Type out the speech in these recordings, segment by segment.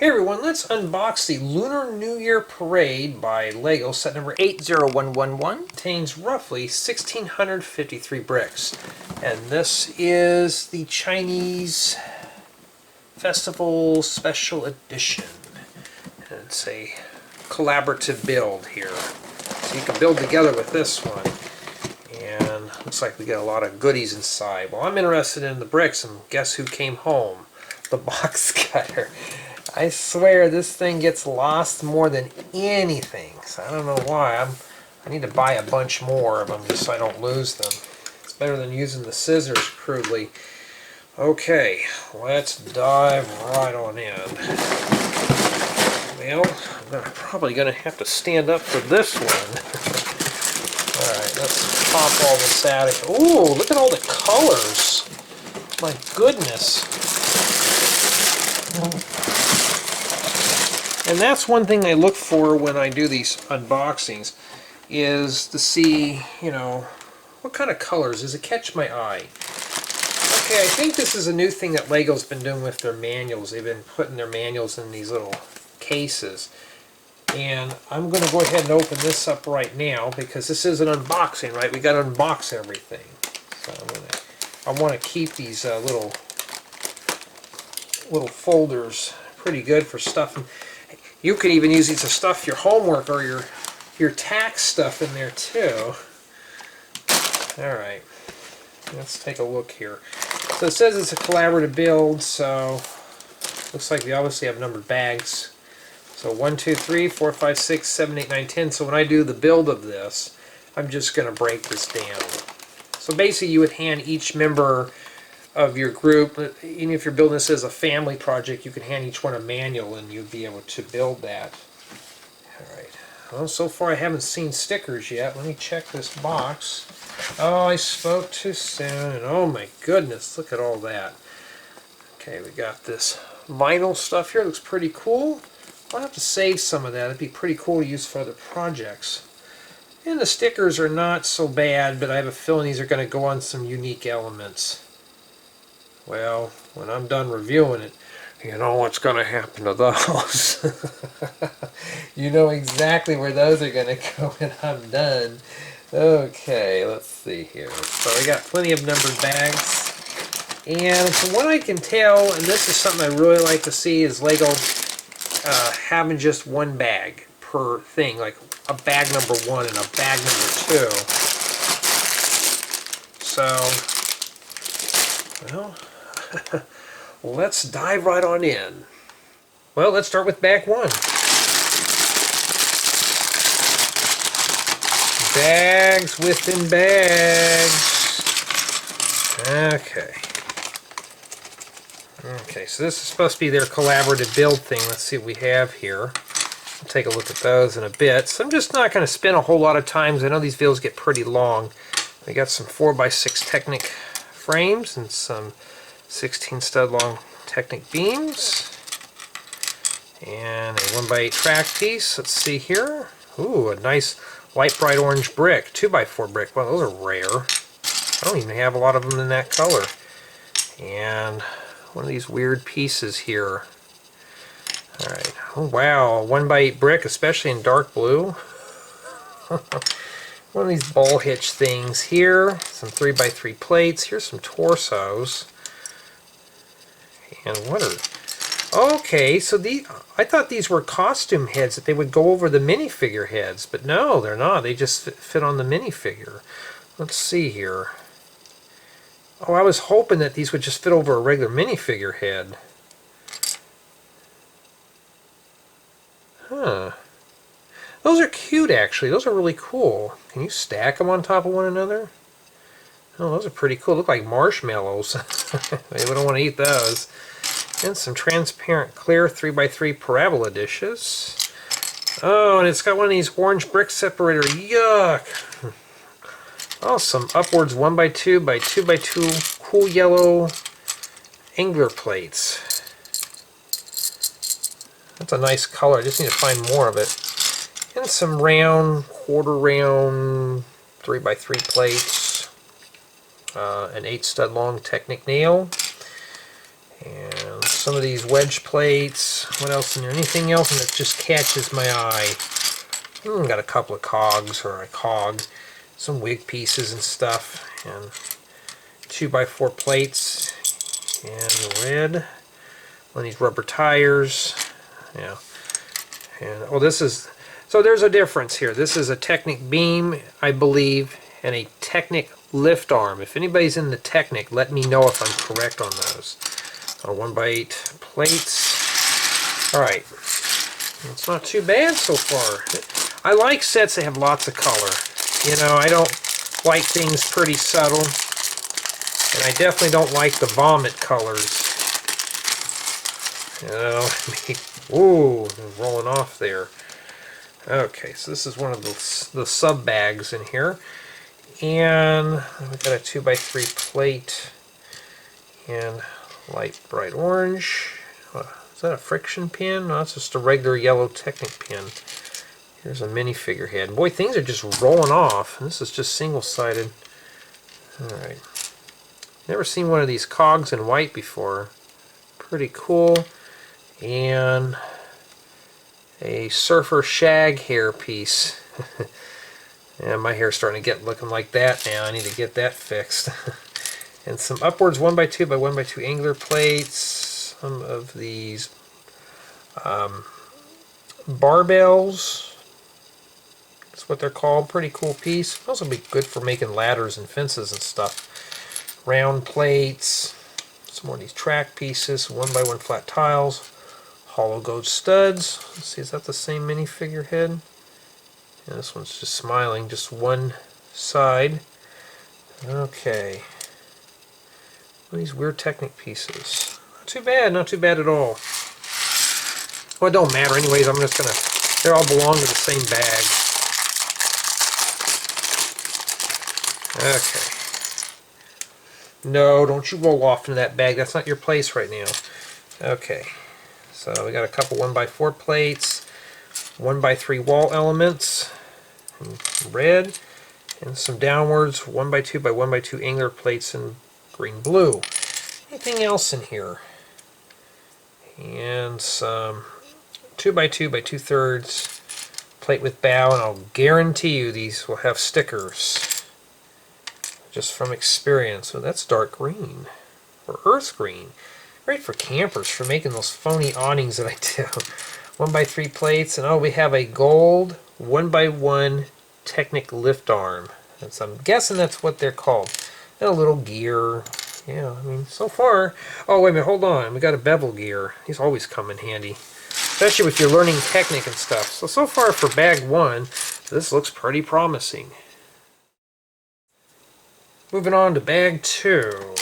Hey everyone, let's unbox the Lunar New Year Parade by LEGO, set number 80111. Contains roughly 1,653 bricks. And this is the Chinese Festival Special Edition. And it's a collaborative build here. So you can build together with this one. And looks like we get a lot of goodies inside. Well, I'm interested in the bricks, and guess who came home? The box cutter. I swear this thing gets lost more than anything. So I don't know why. I need to buy a bunch more of them just so I don't lose them. It's better than using the scissors crudely. Okay, let's dive right on in. Well, I'm probably going to have to stand up for this one. Alright, let's pop all this out of here. Ooh, look at all the colors. My goodness. And that's one thing I look for when I do these unboxings, is to see, you know, what kind of colors. Does it catch my eye? Okay, I think this is a new thing that LEGO's been doing with their manuals. They've been putting their manuals in these little cases. And I'm going to go ahead and open this up right now, because this is an unboxing, right? We got to unbox everything. So I want to keep these little folders pretty good for stuffing. You could even use these to stuff your homework or your tax stuff in there too. Alright, let's take a look here. So it says it's a collaborative build, so looks like we obviously have numbered bags. So 1, 2, 3, 4, 5, 6, 7, 8, 9, 10. So when I do the build of this, I'm just going to break this down. So basically you would hand each member of your group, even if you're building this as a family project, you can hand each one a manual and you'd be able to build that. Alright, well, so far I haven't seen stickers yet. Let me check this box. Oh, I spoke too soon, and oh my goodness, look at all that. Okay, we got this vinyl stuff here. Looks pretty cool. I'll have to save some of that. It'd be pretty cool to use for other projects. And the stickers are not so bad, but I have a feeling these are going to go on some unique elements. Well, when I'm done reviewing it, you know what's going to happen to those. You know exactly where those are going to go when I'm done. Okay, let's see here. So we got plenty of numbered bags. And from what I can tell, and this is something I really like to see, is LEGO having just one bag per thing. Like a bag number 1 and a bag number 2. So, well, let's dive right on in. Well, let's start with bag 1. Bags within bags. Okay. Okay, so this is supposed to be their collaborative build thing. Let's see what we have here. We'll take a look at those in a bit. So I'm just not going to spend a whole lot of time. I know these videos get pretty long. We got some 4x6 Technic frames and some 16 stud long Technic beams. And a 1x8 track piece. Let's see here. Ooh, a nice light bright orange brick. 2x4 brick. Well, those are rare. I don't even have a lot of them in that color. And one of these weird pieces here. Alright. Oh wow, 1x8 brick, especially in dark blue. One of these ball hitch things here. Some 3x3 plates. Here's some torsos. And what are... Okay, so I thought these were costume heads, that they would go over the minifigure heads. But no, they're not. They just fit on the minifigure. Let's see here. Oh, I was hoping that these would just fit over a regular minifigure head. Huh. Those are cute, actually. Those are really cool. Can you stack them on top of one another? Oh, those are pretty cool. Look like marshmallows. We don't want to eat those. And some transparent clear 3x3 parabola dishes. Oh, and it's got one of these orange brick separator. Yuck! Oh, some upwards 1x2 by 2x2 cool yellow angler plates. That's a nice color. I just need to find more of it. And some round, quarter round 3x3 plates. An 8 stud long Technic nail. And some some of these wedge plates. What else in there? Anything else that just catches my eye? Got a couple of cogs, or a cog, some wig pieces and stuff, and 2x4 plates, and red. One of these rubber tires. Yeah. And oh, this is, so there's a difference here. This is a Technic beam, I believe, and a Technic lift arm. If anybody's in the Technic, let me know if I'm correct on those. 1x8 plates. Alright. It's not too bad so far. I like sets that have lots of color. You know, I don't like things pretty subtle. And I definitely don't like the vomit colors. You know, ooh, rolling off there. Okay, so this is one of the sub bags in here. And we've got a 2x3 plate and light bright orange. Is that a friction pin? No, that's just a regular yellow Technic pin. Here's a minifigure head. Boy, things are just rolling off. And this is just single-sided. Alright. Never seen one of these cogs in white before. Pretty cool. And a surfer shag hair piece. And my hair's starting to get looking like that now. I need to get that fixed. And some upwards 1x2 by 1x2 angular plates. Some of these barbells. That's what they're called. Pretty cool piece. Also be good for making ladders and fences and stuff. Round plates. Some more of these track pieces. 1x1 flat tiles. Hollow gold studs. Let's see, is that the same minifigure head? Yeah, this one's just smiling, just one side. Okay. What are these weird Technic pieces? Not too bad at all. Well, it don't matter anyways, I'm just gonna, they all belong to the same bag. Okay. No, don't you roll off into that bag, that's not your place right now. Okay. So we got a couple 1x4 plates, 1x3 wall elements, in red, and some downwards 1x2 by 1x2 angular plates in green blue. Anything else in here? And some 2x2 by 2/3 plate with bow, and I'll guarantee you these will have stickers. Just from experience. So that's dark green, or earth green. Great for campers, for making those phony awnings that I do. 1x3 plates, and oh, we have a gold 1x1 Technic lift arm. And so I'm guessing that's what they're called. And a little gear. Yeah, I mean, so far... Oh, wait a minute, hold on. We got a bevel gear. These always come in handy. Especially if you're learning Technic and stuff. So far for bag 1, this looks pretty promising. Moving on to bag 2.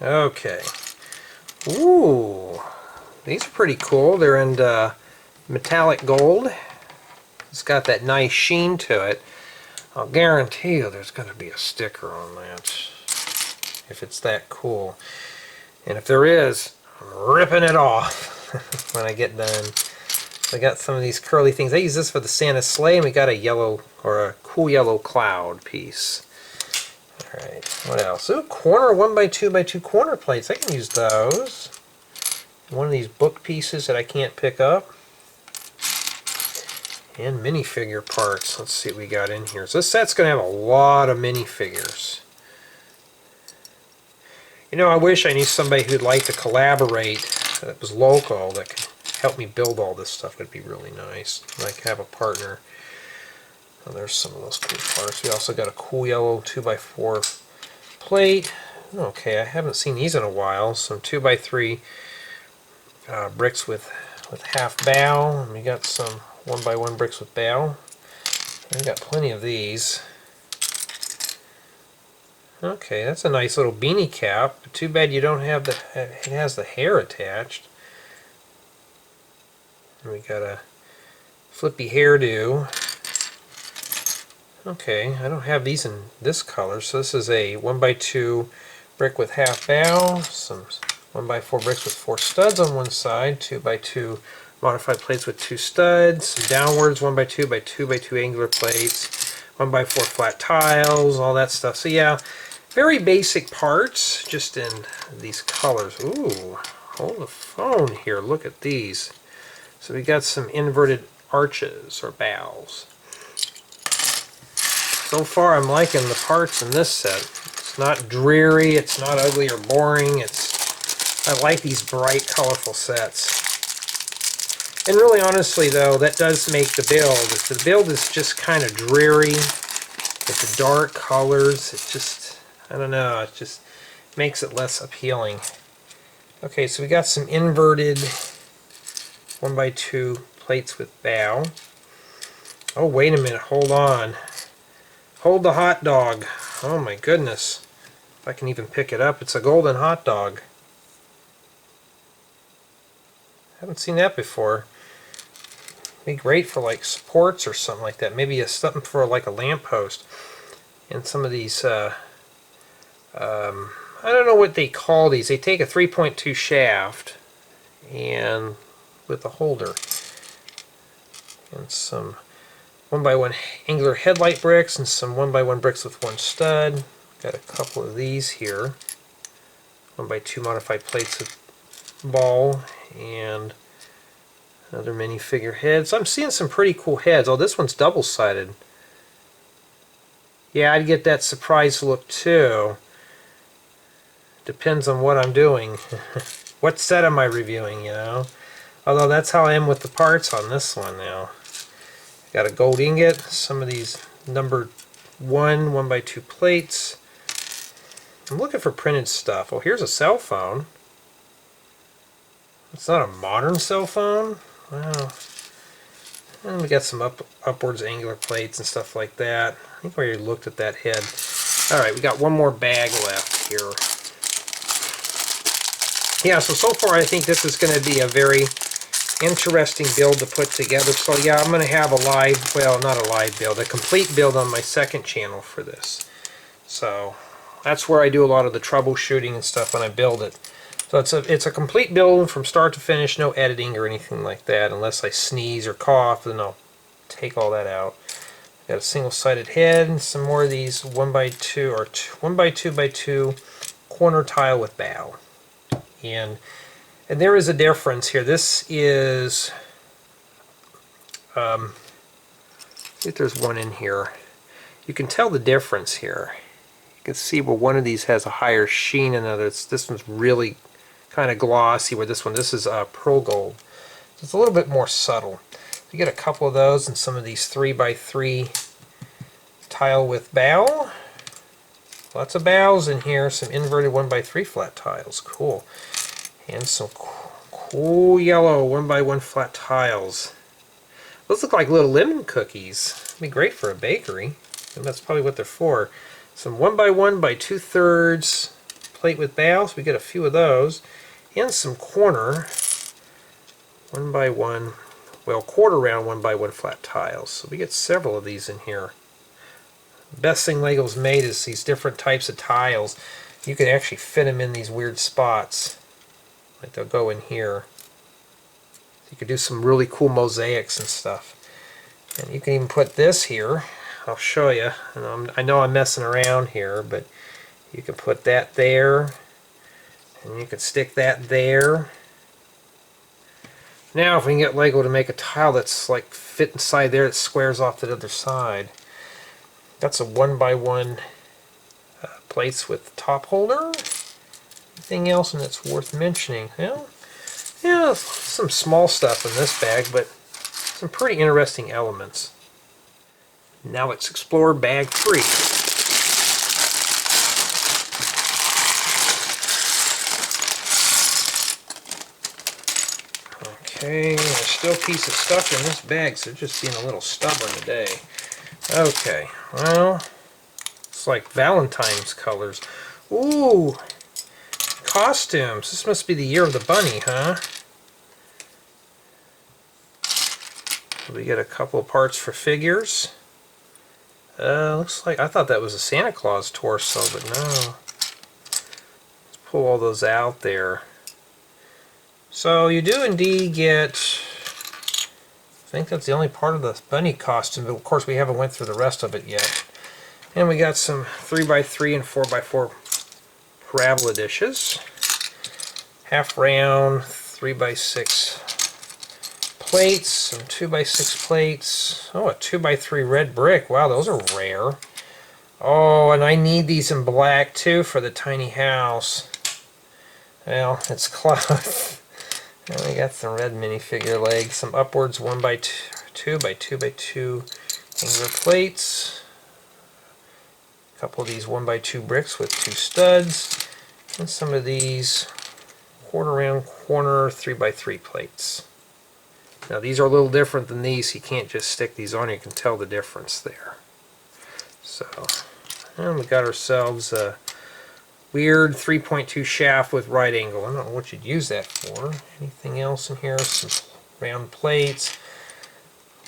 Okay. Ooh, these are pretty cool. They're in metallic gold. It's got that nice sheen to it. I'll guarantee you there's going to be a sticker on that if it's that cool. And if there is, I'm ripping it off when I get done. I got some of these curly things. I use this for the Santa sleigh, and we got a yellow, or a cool yellow cloud piece. Alright, what else? Ooh, corner 1x2 by 2 corner plates. I can use those. One of these book pieces that I can't pick up. And minifigure parts. Let's see what we got in here. So this set's going to have a lot of minifigures. You know, I wish I knew somebody who'd like to collaborate that was local that could help me build all this stuff. It'd be really nice. Like have a partner. Oh, there's some of those cool parts. We also got a cool yellow 2x4 plate. Okay, I haven't seen these in a while. Some 2x3 bricks with half bow. And we got some 1x1 bricks with bow. We got plenty of these. Okay, that's a nice little beanie cap. But too bad you don't have the. It has the hair attached. And we got a flippy hairdo. Okay, I don't have these in this color, so this is a 1x2 brick with half bow, some 1x4 bricks with 4 studs on one side, 2x2 modified plates with 2 studs, some downwards 1x2 by 2x2 angular plates, 1x4 flat tiles, all that stuff. So yeah, very basic parts, just in these colors. Ooh, hold the phone here, look at these. So we got some inverted arches or bows. So far I'm liking the parts in this set. It's not dreary, it's not ugly or boring. I like these bright, colorful sets. And really honestly though, that does make the build. If the build is just kind of dreary with the dark colors, it just, I don't know, it just makes it less appealing. Okay, so we got some inverted 1x2 plates with bow. Oh, wait a minute, hold on. Hold the hot dog. Oh my goodness. If I can even pick it up, it's a golden hot dog. Haven't seen that before. Be great for like supports or something like that. Maybe something for like a lamppost. And some of these, I don't know what they call these. They take a 3.2 shaft and with a holder and some 1x1 angular headlight bricks and some 1x1 bricks with 1 stud. Got a couple of these here. 1x2 modified plates with ball and another minifigure head. So I'm seeing some pretty cool heads. Oh, this one's double-sided. Yeah, I'd get that surprise look too. Depends on what I'm doing. What set am I reviewing, you know? Although that's how I am with the parts on this one now. Got a gold ingot, some of these numbered 1x2 plates. I'm looking for printed stuff. Oh, here's a cell phone. It's not a modern cell phone. Wow. And we got some upwards angular plates and stuff like that. I think we already looked at that head. Alright, we got one more bag left here. Yeah, so far I think this is going to be a very interesting build to put together. So yeah, I'm going to have a live, well, not a live build, a complete build on my second channel for this. So that's where I do a lot of the troubleshooting and stuff when I build it. So it's a complete build from start to finish, no editing or anything like that. Unless I sneeze or cough, then I'll take all that out. Got a single-sided head and some more of these 1x2 or 1x2x2 corner tile with bow. And there is a difference here. This is, I think there's one in here. You can tell the difference here. You can see where one of these has a higher sheen than others. This one's really kind of glossy, where this is pearl gold. So it's a little bit more subtle. You get a couple of those and some of these 3x3 tile with bow. Lots of bows in here. Some inverted 1x3 flat tiles. Cool. And some cool yellow 1x1 flat tiles. Those look like little lemon cookies. It'd be great for a bakery. And that's probably what they're for. Some 1x1 by 2/3 plate with bows. We get a few of those. And some corner 1x1, well, quarter round 1x1 flat tiles. So we get several of these in here. The best thing Lego's made is these different types of tiles. You can actually fit them in these weird spots. Like they'll go in here. You could do some really cool mosaics and stuff. And you can even put this here. I'll show you. And I know I'm messing around here, but you can put that there. And you can stick that there. Now if we can get Lego to make a tile that's like fit inside there, it squares off the other side. That's a 1x1 plates with top holder. Anything else and it's worth mentioning? Well, yeah, some small stuff in this bag, but some pretty interesting elements. Now let's explore bag 3. Okay, there's still a piece of stuff in this bag, so they're just being a little stubborn today. Okay, well, it's like Valentine's colors. Ooh, costumes. This must be the year of the bunny, huh? We get a couple of parts for figures. Looks like, I thought that was a Santa Claus torso, but no. Let's pull all those out there. So you do indeed get think that's the only part of the bunny costume, but of course we haven't went through the rest of it yet. And we got some 3x3 and 4x4 parabola dishes. Half round 3x6 plates, some 2x6 plates. Oh, a 2x3 red brick. Wow, those are rare. Oh, and I need these in black too for the tiny house. Well, it's close. And we got some red minifigure legs, some upwards 1x2 by 2x2 angular plates. A couple of these 1x2 bricks with 2 studs, and some of these quarter round corner 3x3 plates. Now these are a little different than these. You can't just stick these on. You can tell the difference there. So, and we got ourselves a weird 3.2 shaft with right angle. I don't know what you'd use that for. Anything else in here? Some round plates.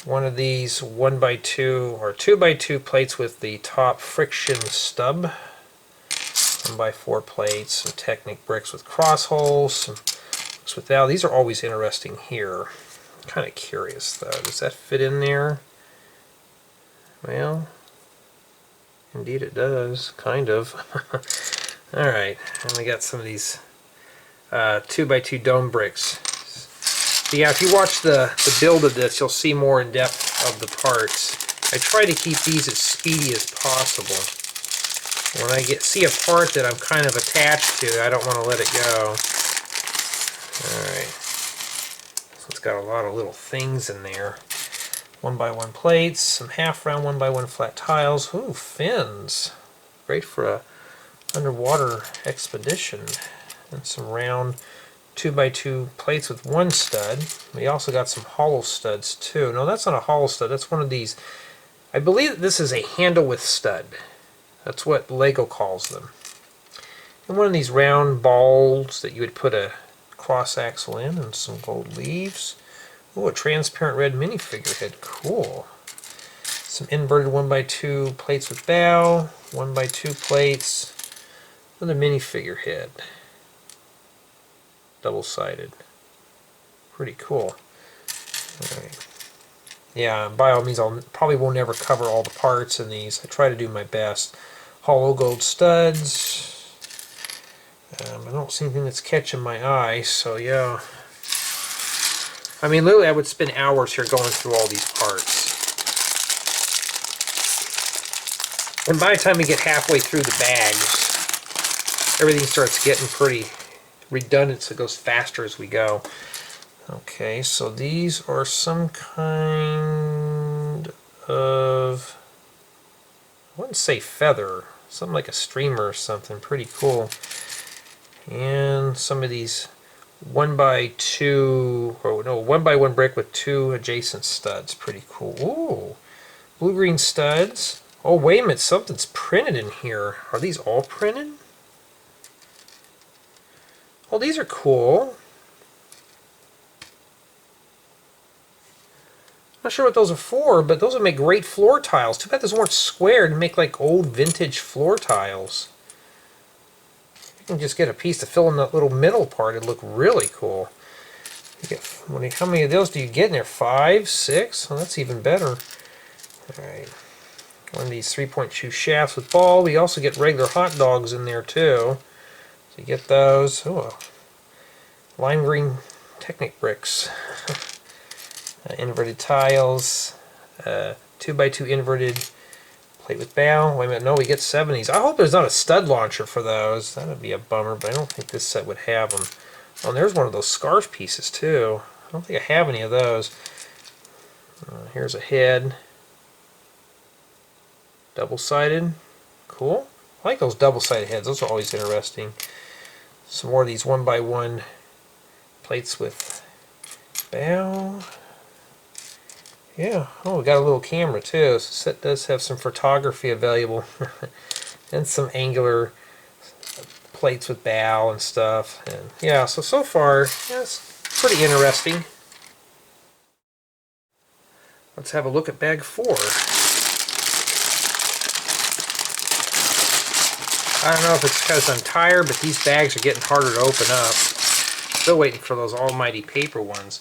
One of these 1x2 or 2x2 plates with the top friction stub. 1x4 plates. Some Technic bricks with cross holes. Some bricks without. These are always interesting here. I'm kind of curious though. Does that fit in there? Well, indeed it does. Kind of. Alright, and we got some of these 2x2 dome bricks. So yeah, if you watch the build of this, you'll see more in depth of the parts. I try to keep these as speedy as possible. When I see a part that I'm kind of attached to, I don't want to let it go. Alright, so it's got a lot of little things in there. 1x1 plates, some half round 1x1 flat tiles. Ooh, fins. Great for a underwater expedition. And some round 2x2 plates with 1 stud. We also got some hollow studs too. No, that's not a hollow stud. That's one of these. I believe that this is a handle with stud. That's what Lego calls them. And one of these round balls that you would put a cross axle in, and some gold leaves. Ooh, a transparent red minifigure head. Cool. Some inverted 1x2 plates with bow. 1x2 plates. Another minifigure head. Double-sided. Pretty cool. Alright. Yeah, by all means, probably won't ever cover all the parts in these. I try to do my best. Hollow gold studs. I don't see anything that's catching my eye, so yeah. I mean, literally, I would spend hours here going through all these parts. And by the time we get halfway through the bags, everything starts getting pretty redundant, so it goes faster as we go. Okay, so these are some kind of, I wouldn't say feather, something like a streamer or something. Pretty cool. And some of these 1x2, or no, 1x1 brick with 2 adjacent studs. Pretty cool. Ooh, blue-green studs. Oh, wait a minute, something's printed in here. Are these all printed? Oh, these are cool. Not sure what those are for, but those would make great floor tiles. Too bad those weren't squared and make like old vintage floor tiles. You can just get a piece to fill in that little middle part. It'd look really cool. How many of those do you get in there? 5, 6? Oh, that's even better. Alright. One of these 3.2 shafts with ball. We also get regular hot dogs in there too. So you get those. Oh, lime green Technic bricks. Inverted tiles. 2x2 inverted plate with bow. Wait a minute, no, we get 70s. I hope there's not a stud launcher for those. That would be a bummer, but I don't think this set would have them. Oh, and there's one of those scarf pieces too. I don't think I have any of those. Here's a head. Double-sided. Cool. I like those double-sided heads. Those are always interesting. Some more of these 1x1 plates with bow. Yeah. Oh, we got a little camera too. So set does have some photography available. And some angular plates with bow and stuff. And yeah, so far, yeah, it's pretty interesting. Let's have a look at bag 4. I don't know if it's because I'm tired, but these bags are getting harder to open up. Still waiting for those almighty paper ones.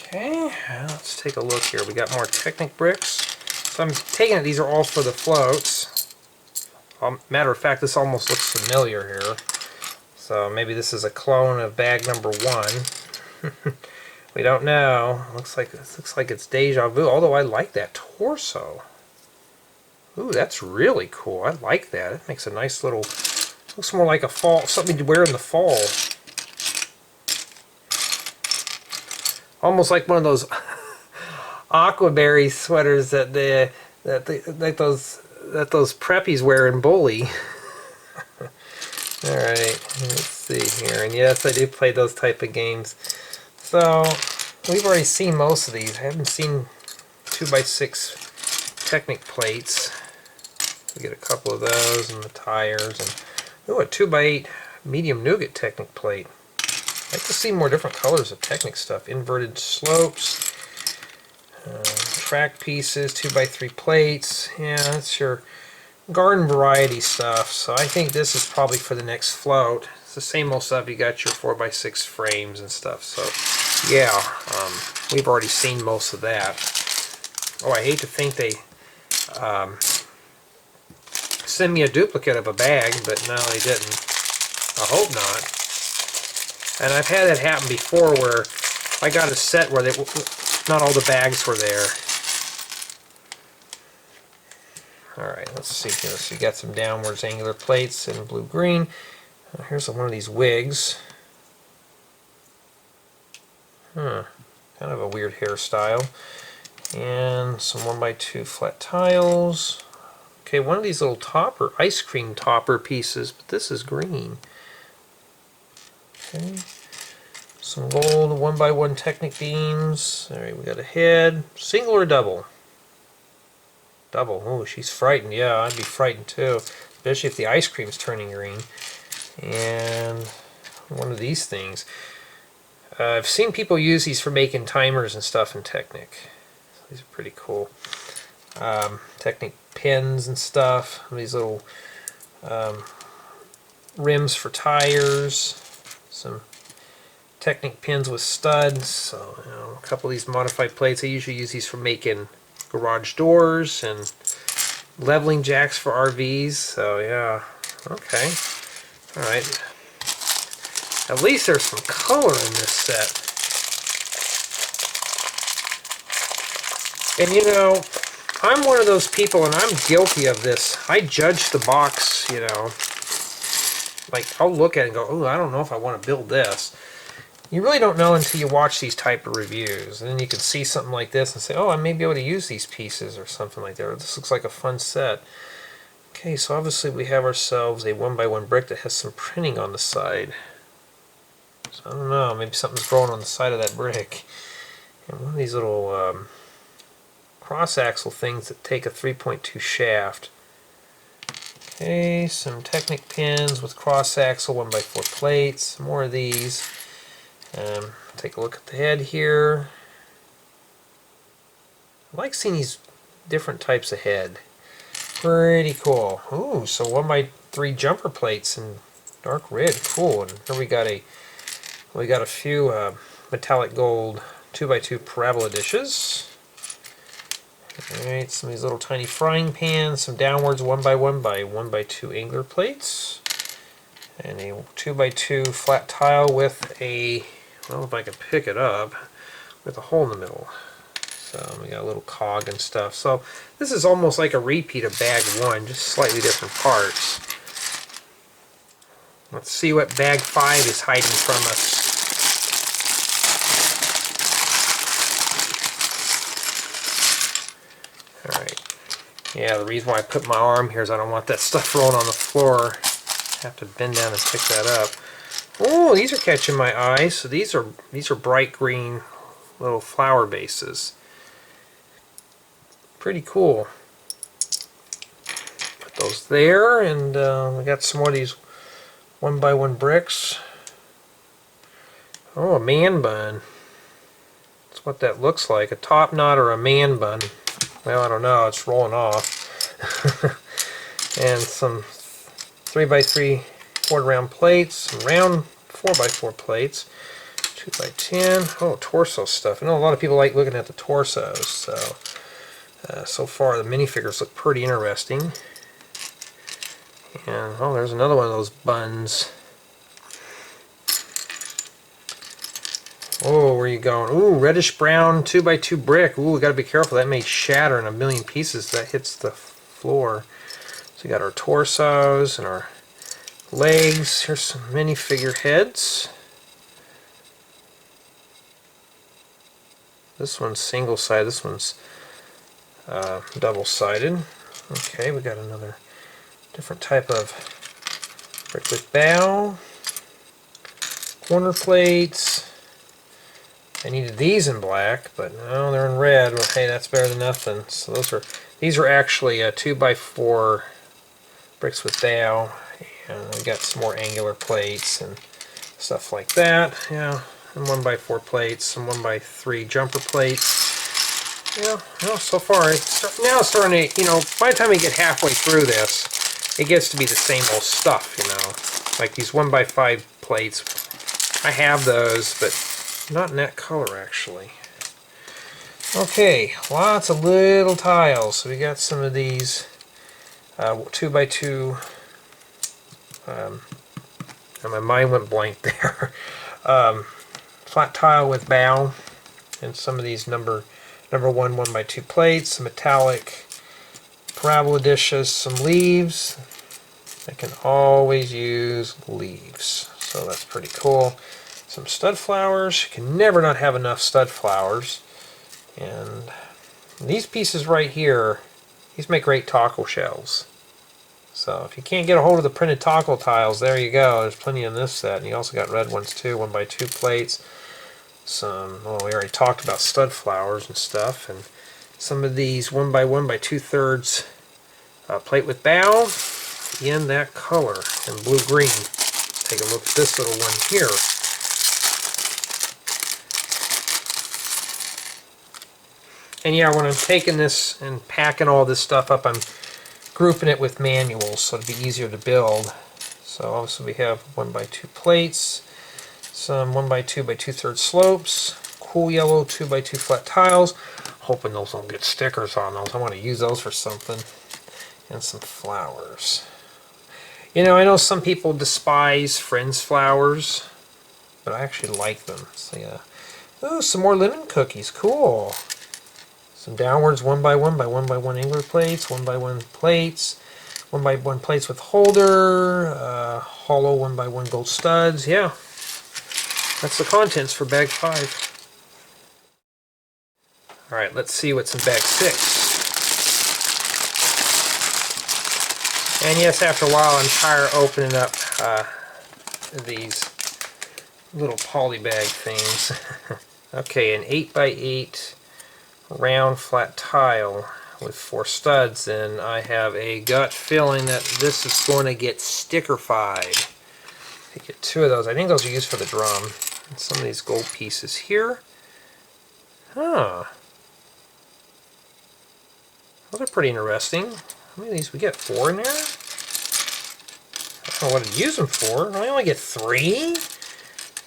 Okay, let's take a look here. We got more Technic bricks. So I'm taking it these are all for the floats. Matter of fact, this almost looks familiar here. So maybe this is a clone of bag number 1. We don't know. Looks like it's deja vu. Although I like that torso. Ooh, that's really cool. I like that. It makes a nice little. Looks more like a fall, something to wear in the fall. Almost like one of those Aquaberry sweaters that those preppies wear in Bully. All right, let's see here. And yes, I do play those type of games. So we've already seen most of these. I haven't seen 2x6 Technic plates. We get a couple of those and the tires and ooh, a 2x8 medium nougat Technic plate. I like to see more different colors of Technic stuff. Inverted slopes, track pieces, 2x3 plates. Yeah, that's your garden variety stuff. So I think this is probably for the next float. It's the same old stuff. You got your 4x6 frames and stuff. So yeah, we've already seen most of that. Oh, I hate to think they send me a duplicate of a bag, but no, they didn't. I hope not. And I've had that happen before where I got a set where not all the bags were there. Alright, let's see here. So you got some downwards angular plates in blue-green. Here's one of these wigs. Kind of a weird hairstyle. And some 1x2 flat tiles. Okay, one of these little topper, ice cream topper pieces, but this is green. Okay. Some gold 1x1 Technic beams. Alright, we got a head. Single or double? Double. Oh, she's frightened. Yeah, I'd be frightened too. Especially if the ice cream's turning green. And one of these things. I've seen people use these for making timers and stuff in Technic. So these are pretty cool. Technic pins and stuff. These little rims for tires. Some Technic pins with studs. So, you know, a couple of these modified plates. I usually use these for making garage doors and leveling jacks for RVs. So yeah, okay, all right. At least there's some color in this set. And you know, I'm one of those people, and I'm guilty of this. I judge the box, you know. Like, I'll look at it and go, oh, I don't know if I want to build this. You really don't know until you watch these type of reviews. And then you can see something like this and say, oh, I may be able to use these pieces or something like that. Or this looks like a fun set. Okay, so obviously we have ourselves a 1x1 brick that has some printing on the side. So I don't know, maybe something's growing on the side of that brick. And one of these little cross-axle things that take a 3.2 shaft. Okay, some Technic pins with cross-axle 1x4 plates. More of these. Take a look at the head here. I like seeing these different types of head. Pretty cool. Ooh, so 1x3 jumper plates in dark red. Cool. And here we got a few metallic gold 2x2 parabola dishes. Alright, some of these little tiny frying pans, some downwards 1x1 by 1x2 angler plates, and a 2x2 flat tile with a, well, if I can pick it up, with a hole in the middle. So we got a little cog and stuff. So this is almost like a repeat of bag 1, just slightly different parts. Let's see what bag 5 is hiding from us. Alright. Yeah, the reason why I put my arm here is I don't want that stuff rolling on the floor. I have to bend down and pick that up. Oh, these are catching my eye. So these are bright green little flower bases. Pretty cool. Put those there, and we got some more of these 1x1 bricks. Oh, a man bun. That's what that looks like. A top knot or a man bun. Well, I don't know. It's rolling off. And some 3x3 quarter round plates, some round 4x4 plates. 2x10. Oh, torso stuff. I know a lot of people like looking at the torsos, so so far the minifigures look pretty interesting. And oh, there's another one of those buns. Oh, where are you going? Ooh, reddish brown 2x2 brick. Ooh, we gotta be careful. That may shatter in a million pieces. That hits the floor. So we got our torsos and our legs. Here's some minifigure heads. This one's single-sided. This one's double-sided. Okay, we got another different type of brick with bow. Corner plates. I needed these in black, but no, they're in red. Well, hey, that's better than nothing. So these are actually 2x4 bricks with bow, and we got some more angular plates and stuff like that. Yeah, and 1x4 plates, some 1x3 jumper plates. Yeah, well, so far now it's starting to, by the time we get halfway through this, it gets to be the same old stuff, like these 1x5 plates. I have those, but not in that color, actually. Okay, lots of little tiles. So we got some of these 2x2. And my mind went blank there. Flat tile with bow, and some of these number 1 1x2 plates, some metallic parabola dishes, some leaves. I can always use leaves, so that's pretty cool. Some stud flowers. You can never not have enough stud flowers. And these pieces right here, these make great taco shells. So if you can't get a hold of the printed taco tiles, there you go. There's plenty in this set. And you also got red ones too, 1x2 plates. Some, well, we already talked about stud flowers and stuff. And some of these 1x1 by 2/3 plate with bow in that color, in blue-green. Take a look at this little one here. And yeah, when I'm taking this and packing all this stuff up, I'm grouping it with manuals so it'd be easier to build. So obviously we have 1x2 plates, some 1x2 by 2/3 slopes, cool yellow 2x2 flat tiles. Hoping those don't get stickers on those. I want to use those for something. And some flowers. I know some people despise Friends flowers, but I actually like them. So yeah. Ooh, some more lemon cookies. Cool. Some downwards 1x1 by 1x1 angler plates, 1x1 plates, 1x1 plates with holder, hollow 1x1 gold studs. Yeah, that's the contents for bag 5. All right, let's see what's in bag 6. And yes, after a while, I'm tired of opening up these little poly bag things. Okay, an 8x8 round flat tile with 4 studs, and I have a gut feeling that this is going to get stickerfied. I get 2 of those. I think those are used for the drum. And some of these gold pieces here. Huh. Those are pretty interesting. How many of these we get? 4 in there? I don't know what to use them for. I only get 3?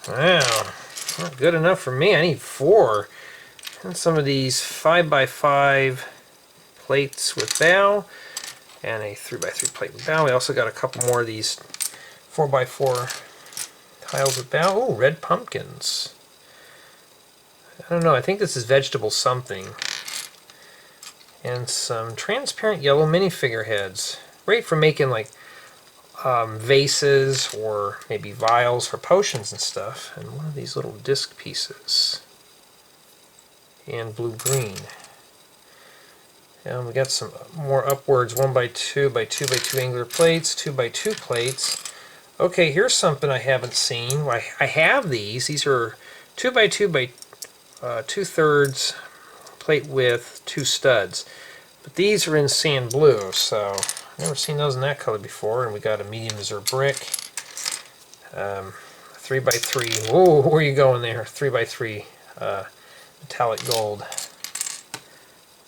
Wow. Not good enough for me. I need 4. And some of these 5x5 plates with bow, and a 3x3 plate with bow. We also got a couple more of these 4x4 tiles with bow. Oh, red pumpkins. I don't know, I think this is vegetable something. And some transparent yellow minifigure heads. Great for making like vases or maybe vials for potions and stuff. And one of these little disc pieces. And blue-green. And we got some more upwards 1x2 by 2x2 angler plates, 2x2 plates. Okay, here's something I haven't seen. I have these. These are 2x2 by 2/3 plate with 2 studs. But these are in sand blue, so I've never seen those in that color before. And we got a medium reserve brick. 3x3. Whoa, where are you going there? 3x3 metallic gold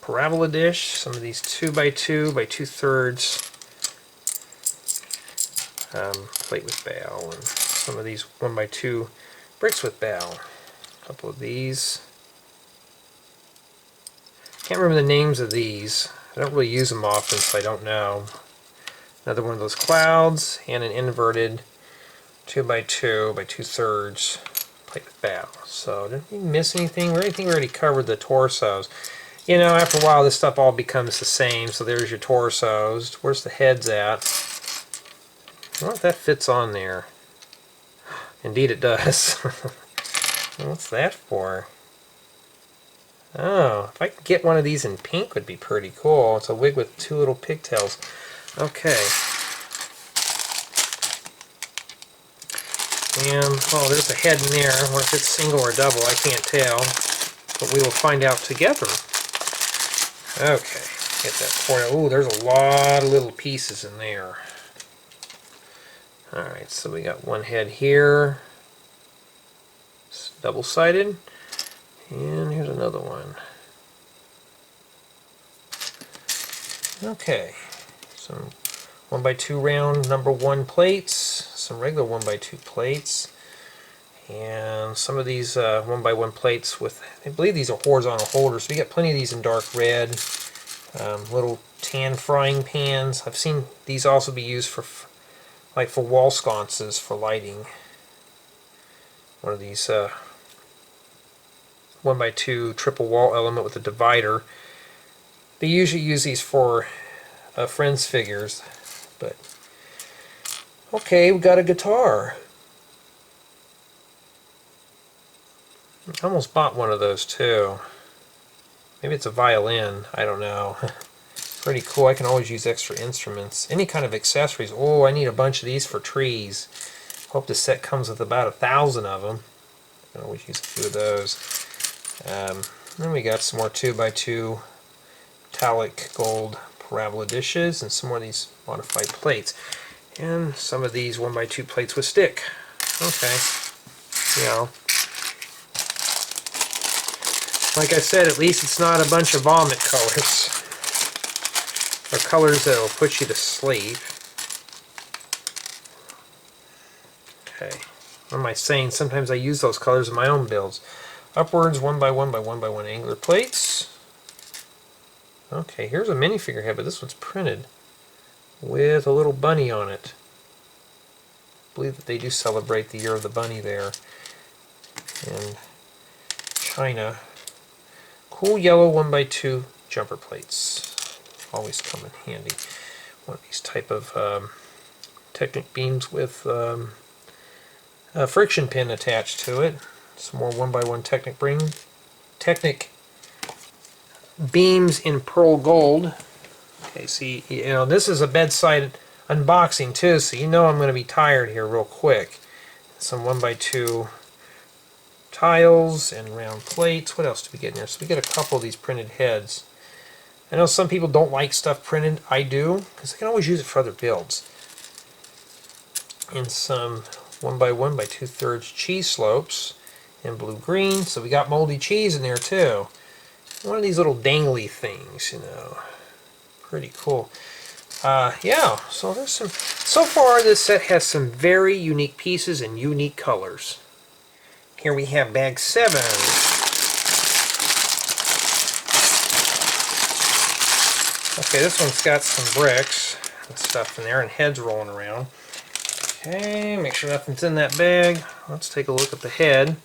parabola dish. Some of these 2x2 by 2/3 plate with bow, and some of these 1x2 bricks with bow. A couple of these. Can't remember the names of these. I don't really use them often, so I don't know. Another one of those clouds, and an inverted 2x2 by 2/3 plate with bow. So didn't we miss anything? I think we already covered the torsos. You know, after a while this stuff all becomes the same. So there's your torsos. Where's the heads at? I wonder if that fits on there. Indeed it does. What's that for? Oh, if I could get one of these in pink would be pretty cool. It's a wig with two little pigtails. Okay. And, oh, there's a head in there. I wonder if it's single or double. I can't tell. But we will find out together. Okay. Get that poured out. Ooh, there's a lot of little pieces in there. Alright, so we got one head here. It's double-sided. And here's another one. Okay. Some 1x2 round number 1 plates. Some regular 1x2 plates. And some of these 1x1 plates with, I believe these are horizontal holders. So we got plenty of these in dark red. Little tan frying pans. I've seen these also be used for like for wall sconces for lighting. One of these 1x2 triple wall element with a divider. They usually use these for friends figures, but okay, we got a guitar. I almost bought one of those too. Maybe it's a violin, I don't know. Pretty cool. I can always use extra instruments. Any kind of accessories. Oh, I need a bunch of these for trees. Hope the set comes with about 1,000 of them. I can always use a few of those. Then we got some more 2x2 metallic gold parabola dishes and some more of these modified plates. And some of these 1x2 plates with stick. Okay. You know. Like I said, at least it's not a bunch of vomit colors. Or colors that will put you to sleep. Okay. What am I saying? Sometimes I use those colors in my own builds. Upwards 1x1 by 1x1 angular plates. Okay, here's a minifigure head, but this one's printed with a little bunny on it. I believe that they do celebrate the year of the bunny there in China. Cool yellow 1x2 jumper plates. Always come in handy. One of these type of Technic beams with a friction pin attached to it. Some more 1x1 Technic beams in pearl gold. Okay, see, you know, this is a bedside unboxing too, so you know I'm going to be tired here real quick. Some 1x2 tiles and round plates. What else do we get in there? So we get a couple of these printed heads. I know some people don't like stuff printed. I do, because I can always use it for other builds. And some 1x1 by 2/3 cheese slopes in blue-green. So we got moldy cheese in there too. One of these little dangly things, you know. Pretty cool. Yeah, so there's some. So far, this set has some very unique pieces and unique colors. Here we have bag 7. Okay, this one's got some bricks and stuff in there and heads rolling around. Okay, make sure nothing's in that bag. Let's take a look at the head.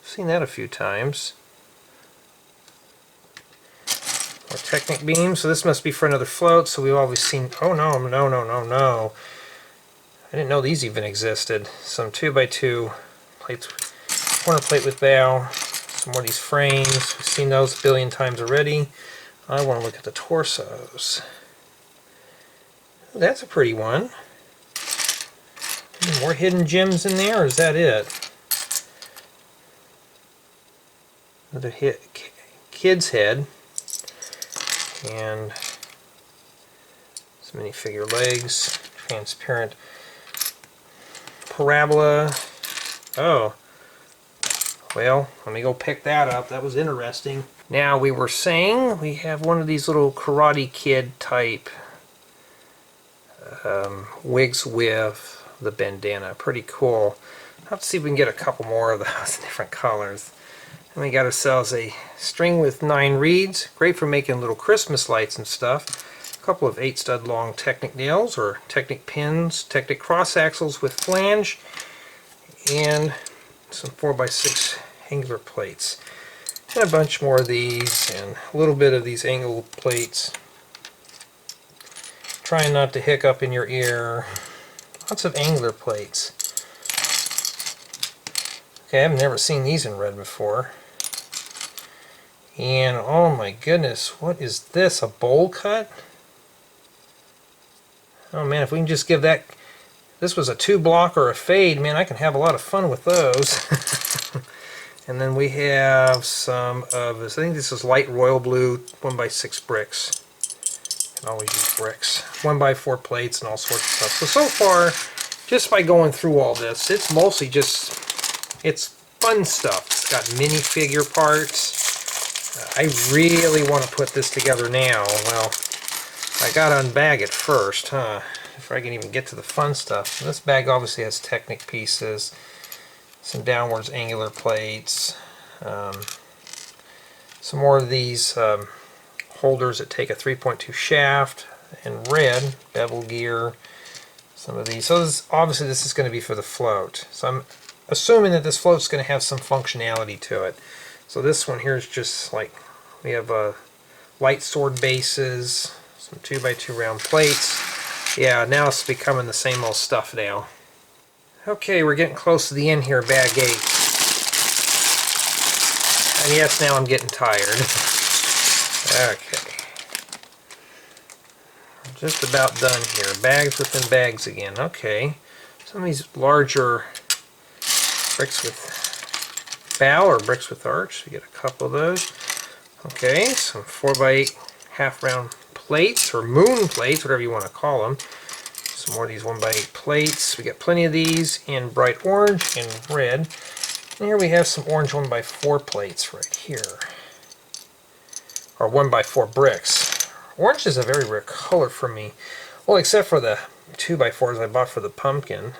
I've seen that a few times. More Technic beams, so this must be for another float, so we've always seen... Oh no, no, no, no, no. I didn't know these even existed. Some 2x2 plates, corner plate with bow, some more of these frames. We've seen those a billion times already. I want to look at the torsos. That's a pretty one. Any more hidden gems in there, or is that it? Another kid's head. And some minifigure legs. Transparent parabola. Oh. Well, let me go pick that up. That was interesting. Now, we were saying we have one of these little Karate Kid type wigs with the bandana. Pretty cool. I'll have to see if we can get a couple more of those in different colors. And we got ourselves a string with 9 reeds. Great for making little Christmas lights and stuff. A couple of 8 stud long Technic nails or Technic pins, Technic cross axles with flange, and some 4x6 angular plates. And a bunch more of these, and a little bit of these angle plates. Trying not to hiccup in your ear. Lots of angular plates. Okay, I've never seen these in red before. And oh my goodness, what is this? A bowl cut? Oh man, if we can just give that... This was a 2-block or a fade, man, I can have a lot of fun with those. And then we have some of this, I think this is light royal blue 1x6 bricks. You can always use bricks. 1x4 plates and all sorts of stuff. So far, just by going through all this, it's mostly just, it's fun stuff. It's got minifigure parts. I really want to put this together now. Well, I gotta unbag it first, huh? Before I can even get to the fun stuff. This bag obviously has Technic pieces, some downwards angular plates, some more of these holders that take a 3.2 shaft, and red bevel gear, some of these. So obviously this is going to be for the float. So I'm assuming that this float's going to have some functionality to it. So this one here is just like, we have light sword bases, some 2x2 round plates. Yeah, now it's becoming the same old stuff now. Okay, we're getting close to the end here, bag 8. And yes, now I'm getting tired. Okay. Just about done here. Bags within bags again. Okay. Some of these larger bricks with bow or bricks with arch. We get a couple of those. Okay, some 4x8 half round plates or moon plates, whatever you want to call them. Some more of these 1x8 plates. We got plenty of these in bright orange and red. And here we have some orange 1x4 plates right here. Or 1x4 bricks. Orange is a very rare color for me. Well, except for the 2x4s I bought for the pumpkin.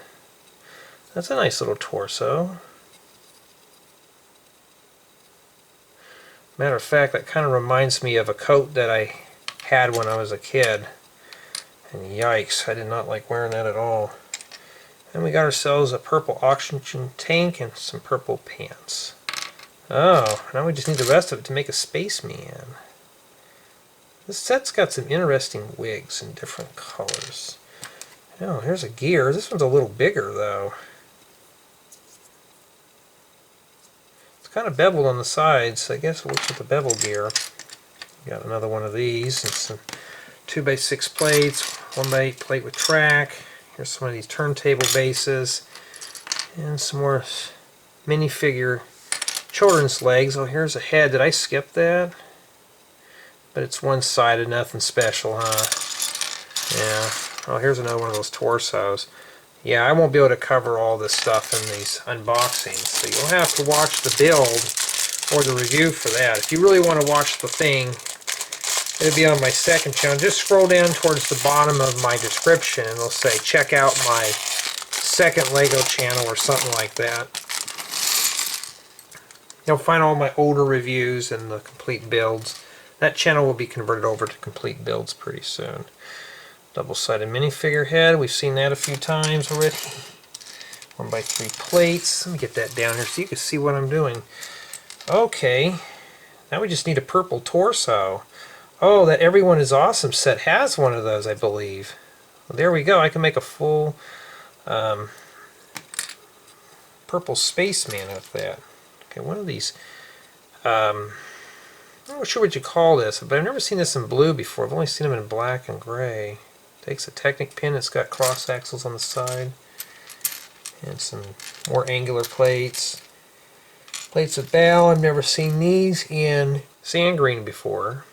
That's a nice little torso. Matter of fact, that kind of reminds me of a coat that I had when I was a kid. And yikes, I did not like wearing that at all. And we got ourselves a purple oxygen tank and some purple pants. Oh, now we just need the rest of it to make a spaceman. This set's got some interesting wigs in different colors. Oh, here's a gear. This one's a little bigger though. It's kind of beveled on the sides, so I guess it looks like the bevel gear. Got another one of these and some 2x6 plates, 1x8 plate with track. Here's some of these turntable bases, and some more minifigure children's legs. Oh, here's a head. Did I skip that? But it's one-sided, nothing special, huh? Yeah. Oh, here's another one of those torsos. Yeah, I won't be able to cover all this stuff in these unboxings, so you'll have to watch the build or the review for that. If you really want to watch the thing, it'll be on my second channel. Just scroll down towards the bottom of my description and it'll say check out my second Lego channel or something like that. You'll find all my older reviews and the complete builds. That channel will be converted over to complete builds pretty soon. Double-sided minifigure head. We've seen that a few times already. 1x3 plates. Let me get that down here so you can see what I'm doing. Okay. Now we just need a purple torso. Oh, that Everyone is Awesome set has one of those, I believe. Well, there we go. I can make a full purple spaceman with that. Okay, one of these. I'm not sure what you call this, but I've never seen this in blue before. I've only seen them in black and gray. Takes a Technic pin. It's got cross axles on the side. And some more angular plates. Plates of bow. I've never seen these in sand green before.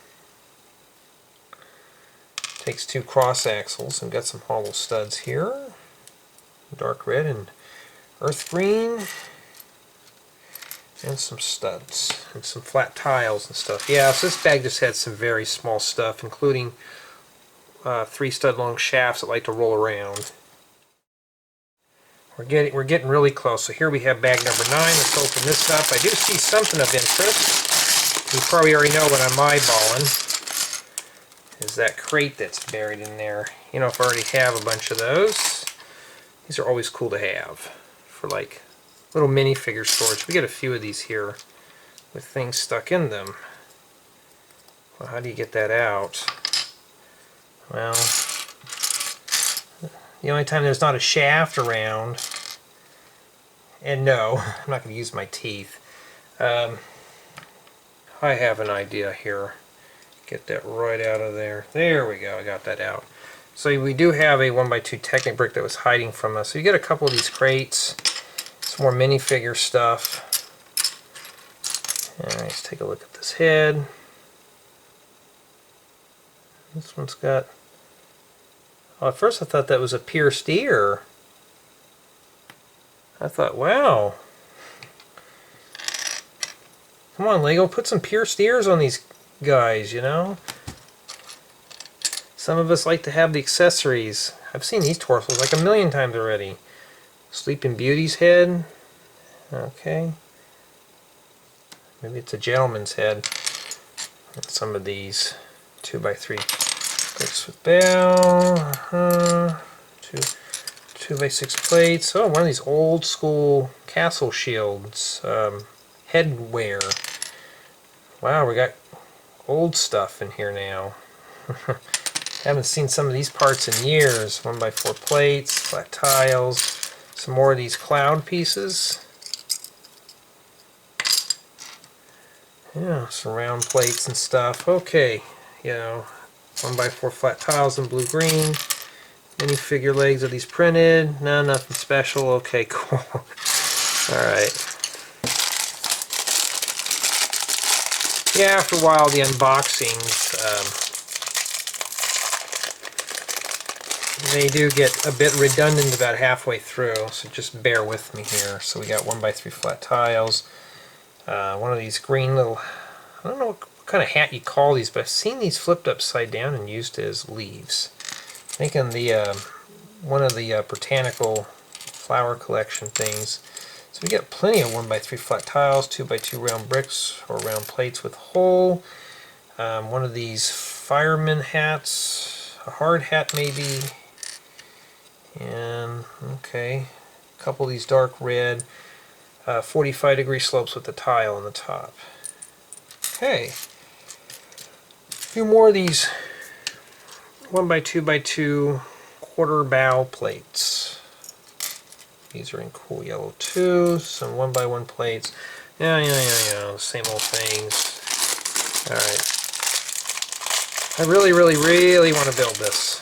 Takes 2 cross axles and got some hollow studs here. Dark red and earth green. And some studs. And some flat tiles and stuff. Yeah, so this bag just had some very small stuff, including 3 stud long shafts that like to roll around. We're getting really close. So here we have bag number 9. Let's open this up. I do see something of interest. You probably already know what I'm eyeballing. Is that crate that's buried in there. You know, if I already have a bunch of those, these are always cool to have for like little minifigure storage. We get a few of these here with things stuck in them. Well, how do you get that out? Well, the only time there's not a shaft around, and no, I'm not going to use my teeth. I have an idea here. Get that right out of there. There we go, I got that out. So we do have a 1x2 Technic brick that was hiding from us. So you get a couple of these crates, some more minifigure stuff. Alright, let's take a look at this head. This one's got... Oh, at first I thought that was a pierced ear. I thought, wow. Come on, Lego, put some pierced ears on these guys, you know? Some of us like to have the accessories. I've seen these torsos like a million times already. Sleeping Beauty's head. Okay. Maybe it's a gentleman's head. And some of these 2x3 bricks with bell. 2x6 plates. Oh, one of these old school castle shields. Headwear. Wow, we got old stuff in here now. Haven't seen some of these parts in years. 1x4 plates, flat tiles, some more of these cloud pieces. Yeah, some round plates and stuff. Okay, you know, 1x4 flat tiles in blue-green. Minifigure legs of these printed. No, nothing special. Okay, cool. Alright. Yeah, after a while the unboxings, they do get a bit redundant about halfway through, so just bear with me here. So we got 1x3 flat tiles, one of these green little, I don't know what kind of hat you call these, but I've seen these flipped upside down and used as leaves. I think in the one of the botanical flower collection things. So we get plenty of 1x3 flat tiles, 2x2 round bricks or round plates with hole. One of these fireman hats, a hard hat maybe, and okay, a couple of these dark red 45-degree slopes with the tile on the top. Okay, a few more of these 1x2x2 quarter bow plates. These are in cool yellow too. Some 1x1 plates. Yeah, the same old things. Alright. I really want to build this.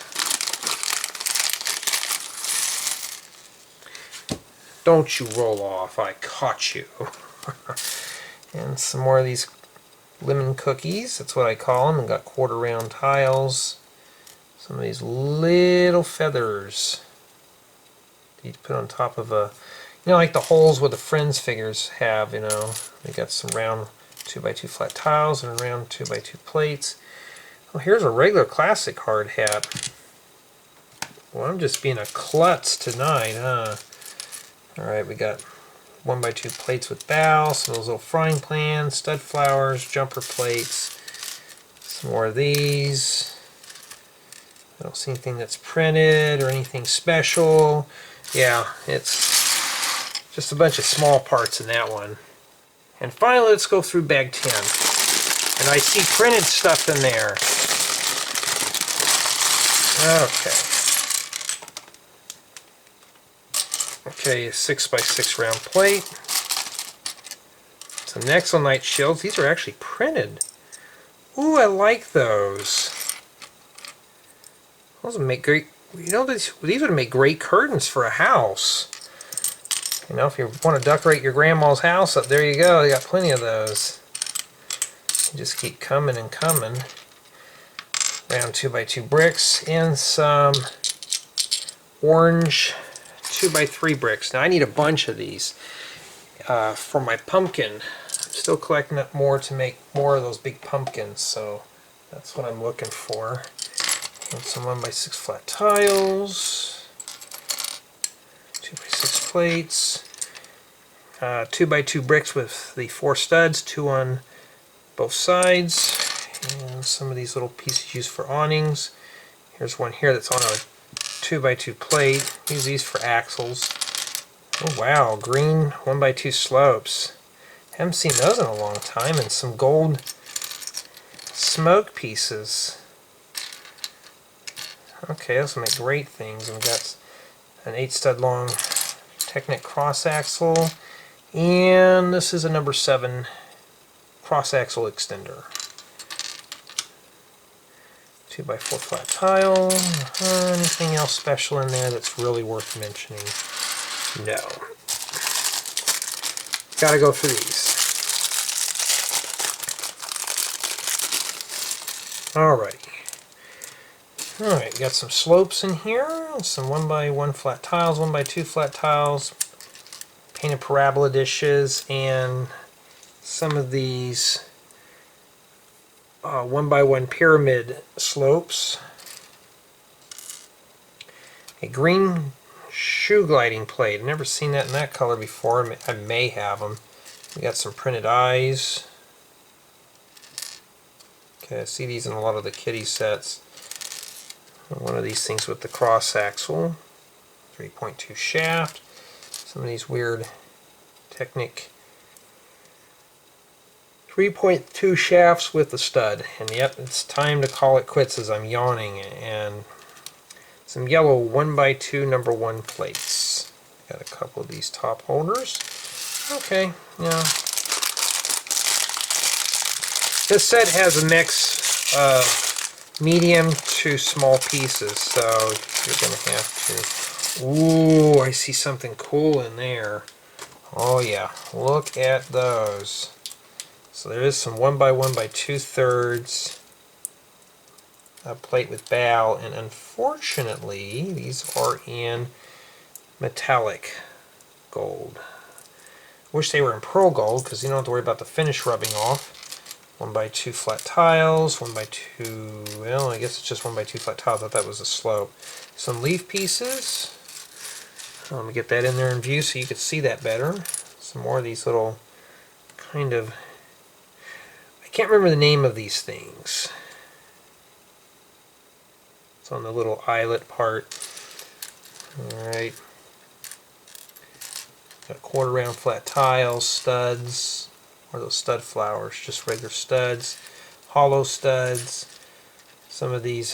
Don't you roll off, I caught you. And some more of these lemon cookies, that's what I call them, and got quarter round tiles. Some of these little feathers you put on top of a, you know, like the holes where the Friends figures have, you know. They got some round 2x2 flat tiles and round 2x2 plates. Oh, here's a regular classic hard hat. Well, I'm just being a klutz tonight, huh? Alright, we got 1x2 plates with bow, some of those little frying pans, stud flowers, jumper plates, some more of these. I don't see anything that's printed or anything special. Yeah, it's just a bunch of small parts in that one. And finally, let's go through bag 10. And I see printed stuff in there. Okay, 6x6 round plate. Some Nexonite shields. These are actually printed. Ooh, I like those. Those would make great, you know, these would make great curtains for a house. You know, if you want to decorate your grandma's house up, there you go. They got plenty of those. You just keep coming and coming. Round 2x2 bricks and some orange 2x3 bricks. Now I need a bunch of these for my pumpkin. I'm still collecting up more to make more of those big pumpkins, so that's what I'm looking for. And some 1x6 flat tiles, 2x6 plates, 2x2 bricks with the 4 studs, 2 on both sides, and some of these little pieces used for awnings. Here's one here that's on a 2x2 plate. Use these for axles. Oh wow, green 1x2 slopes. Haven't seen those in a long time, and some gold smoke pieces. Okay, those make great things. We've got an 8 stud long Technic cross axle, and this is a number 7 cross axle extender. 2x4 flat tile. Anything else special in there that's really worth mentioning? No. Gotta go for these. Alrighty. Alright, got some slopes in here, some 1x1 flat tiles, 1x2 flat tiles, painted parabola dishes, and some of these 1x1 pyramid slopes. A green shoe gliding plate. I've never seen that in that color before. I may have them. We got some printed eyes. Okay, I see these in a lot of the kitty sets. One of these things with the cross axle, 3.2 shaft. Some of these weird Technic 3.2 shafts with the stud. And yep, it's time to call it quits as I'm yawning. And some yellow 1x2 number 1 plates. Got a couple of these top holders. Okay, yeah. This set has a mix of medium to small pieces, so you're going to have to... Ooh, I see something cool in there. Oh yeah, look at those. So there is some 1x1 by 2/3 plate with bow, and unfortunately these are in metallic gold. Wish they were in pearl gold because you don't have to worry about the finish rubbing off. 1x2 flat tiles, 1x2, well, I guess it's just 1x2 flat tiles. I thought that was a slope. Some leaf pieces. Let me get that in there in view so you can see that better. Some more of these little kind of, I can't remember the name of these things. It's on the little eyelet part. Alright. Got 1/4 round flat tiles, studs. Or those stud flowers, just regular studs, hollow studs, some of these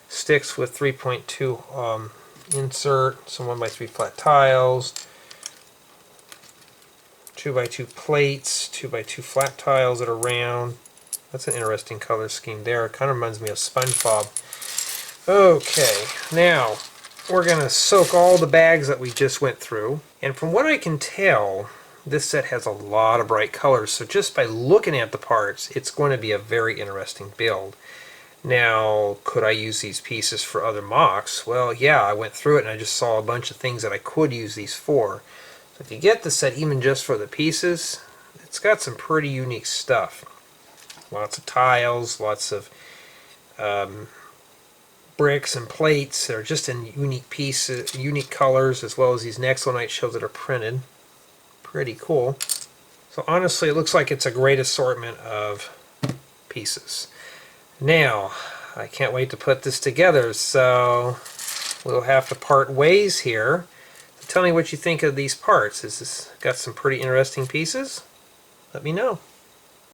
sticks with 3.2 insert, some 1x3 flat tiles, 2x2 plates, 2x2 flat tiles that are round. That's an interesting color scheme there. It kind of reminds me of SpongeBob. Okay, now we're going to soak all the bags that we just went through, and from what I can tell, this set has a lot of bright colors, so just by looking at the parts, it's going to be a very interesting build. Now, could I use these pieces for other mocks? Well, yeah, I went through it and I just saw a bunch of things that I could use these for. So if you get the set even just for the pieces, it's got some pretty unique stuff. Lots of tiles, lots of bricks and plates that are just in unique pieces, unique colors, as well as these Nexonite shells that are printed. Pretty cool. So honestly, it looks like it's a great assortment of pieces. Now, I can't wait to put this together, so we'll have to part ways here. So tell me what you think of these parts. Has this got some pretty interesting pieces? Let me know.